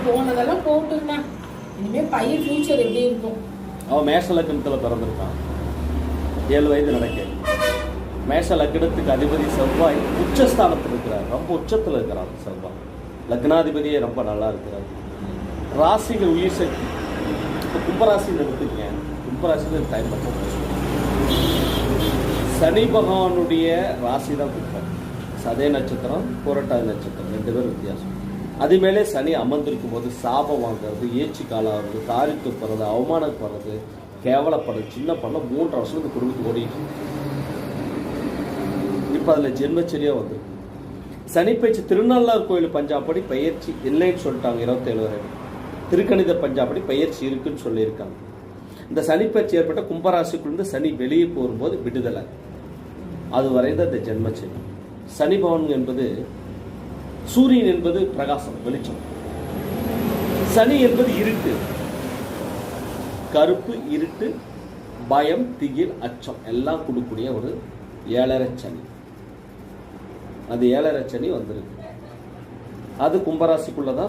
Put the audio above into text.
போனதெல்லாம் போட்டுங்கண்ணா. இனிமே பையன் ஃபியூச்சர் எப்படி இருக்கும்? அவன் மேஷ லக்னத்தில் பிறந்திருக்கான். 7 வயது நடக்க. மேஷ லக்னத்துக்கு அதிபதி செவ்வாய் உச்சஸ்தானத்தில் இருக்கிறார். ரொம்ப உச்சத்தில் இருக்கிறார் செவ்வாய். லக்னாதிபதியே ரொம்ப நல்லா இருக்கிறார். ராசியில் உயிர் சக்தி. இப்போ கும்பராசின்னு எடுத்துக்கங்க. கும்பராசியில் டைம் பண்ணுறோம். சனி பகவானுடைய ராசி தான் கும்பம். சதய நட்சத்திரம், புரட்டாதி நட்சத்திரம் 2 பேர் வித்தியாசம். அது மேலே சனி அமர்ந்திருக்கும் போது சாபம் வாங்கிறது, ஏச்சி காலாவது, காரி துப்புறது, அவமானப்படுறது, கேவலப்படுறது, சின்ன பண்ண 3 வருஷத்துக்கு குடும்பத்துக்கு ஓடிட்டு. இப்போ அதில் ஜென்மச்சரியாக வந்து சனி பயிற்சி திருநள்ளார் கோயில் பஞ்சாப்படி பயிற்சி இல்லைன்னு சொல்லிட்டாங்க. 27 வரை திருக்கணித பஞ்சாப்படி பயிற்சி இருக்குன்னு சொல்லியிருக்காங்க. இந்த சனி பயிற்சி ஏற்பட்ட கும்பராசிக்குள்ளேருந்து சனி வெளியே போகும்போது விடுதலை. அது வரைந்த இந்த ஜென்மச்சரி. சனி பவன் என்பது சூரியன் என்பது பிரகாசம், வெளிச்சம். சனி என்பது இருட்டு, கருப்பு, இருட்டு, பயம், திகில், அச்சம் எல்லாம் கொடுக்கக்கூடிய ஒரு 7.5 சனி. அது 7.5 சனி வந்திருக்கு. அது கும்பராசிக்குள்ளதான்